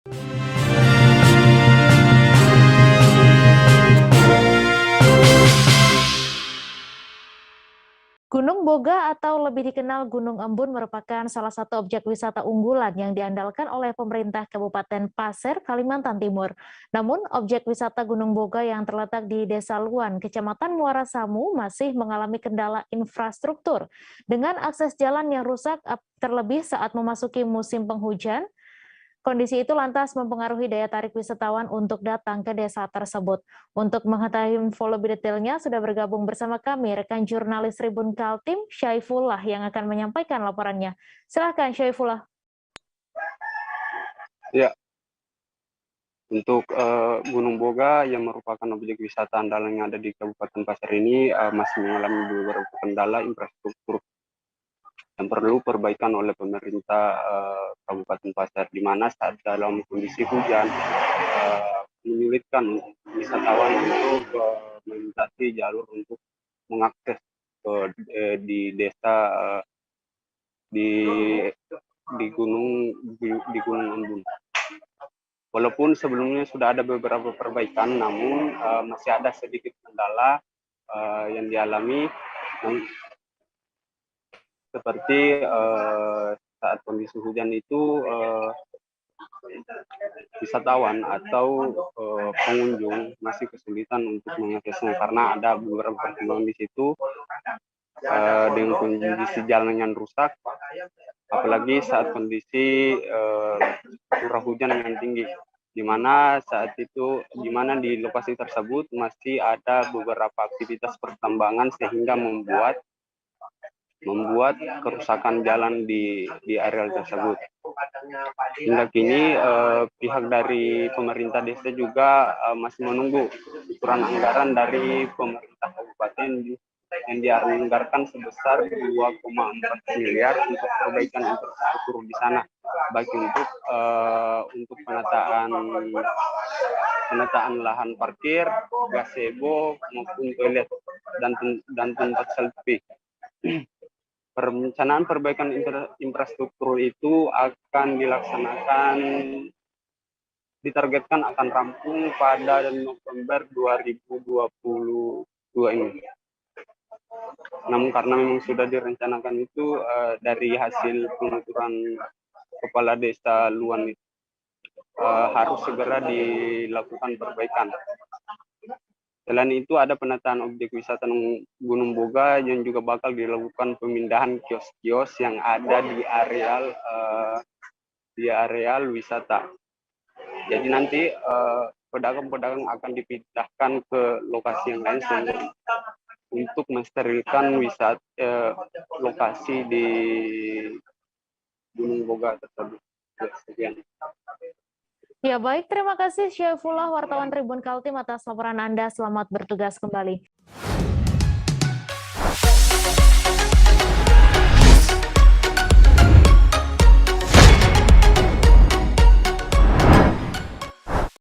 Gunung Boga atau lebih dikenal Gunung Embun merupakan salah satu objek wisata unggulan yang diandalkan oleh pemerintah Kabupaten Pasir, Kalimantan Timur. Namun, objek wisata Gunung Boga yang terletak di Desa Luan, Kecamatan Muara Samu masih mengalami kendala infrastruktur. Dengan akses jalan yang rusak, terlebih saat memasuki musim penghujan, kondisi itu lantas mempengaruhi daya tarik wisatawan untuk datang ke desa tersebut. Untuk mengetahui info lebih detailnya, sudah bergabung bersama kami rekan jurnalis Tribun Kaltim, Syaifullah, yang akan menyampaikan laporannya. Silakan Syaifullah. Ya, untuk Gunung Boga yang merupakan objek wisata andalan yang ada di Kabupaten Pasir ini masih mengalami beberapa kendala infrastruktur yang perlu perbaikan oleh pemerintah Kabupaten Pasir, di mana saat dalam kondisi hujan menyulitkan wisatawan untuk melintasi jalur untuk mengakses di desa di Gunung Embun. Walaupun sebelumnya sudah ada beberapa perbaikan, namun masih ada sedikit kendala yang dialami, seperti saat kondisi hujan itu wisatawan atau pengunjung masih kesulitan untuk mengaksesnya karena ada beberapa pertimbangan di situ, dengan kondisi jalan yang rusak, apalagi saat kondisi curah hujan yang tinggi, di mana di lokasi tersebut masih ada beberapa aktivitas pertambangan sehingga membuat kerusakan jalan di area tersebut. Hingga kini pihak dari pemerintah desa juga masih menunggu ukuran anggaran dari pemerintah kabupaten yang dianggarkan sebesar 2,4 miliar untuk perbaikan infrastruktur di sana, baik untuk penataan lahan parkir, gazebo maupun toilet dan tempat selfie. Perencanaan perbaikan infrastruktur itu akan ditargetkan akan rampung pada November 2022 ini. Namun karena memang sudah direncanakan itu dari hasil penuturan Kepala Desa Luan itu harus segera dilakukan perbaikan. Selain itu ada penataan objek wisata Gunung Boga yang juga bakal dilakukan pemindahan kios-kios yang ada di areal wisata. Jadi nanti pedagang-pedagang akan dipindahkan ke lokasi yang lain untuk mensterilkan lokasi di Gunung Boga tersebut. Sekian. Ya baik, terima kasih Syaifullah, wartawan Tribun Kaltim atas laporan Anda. Selamat bertugas kembali.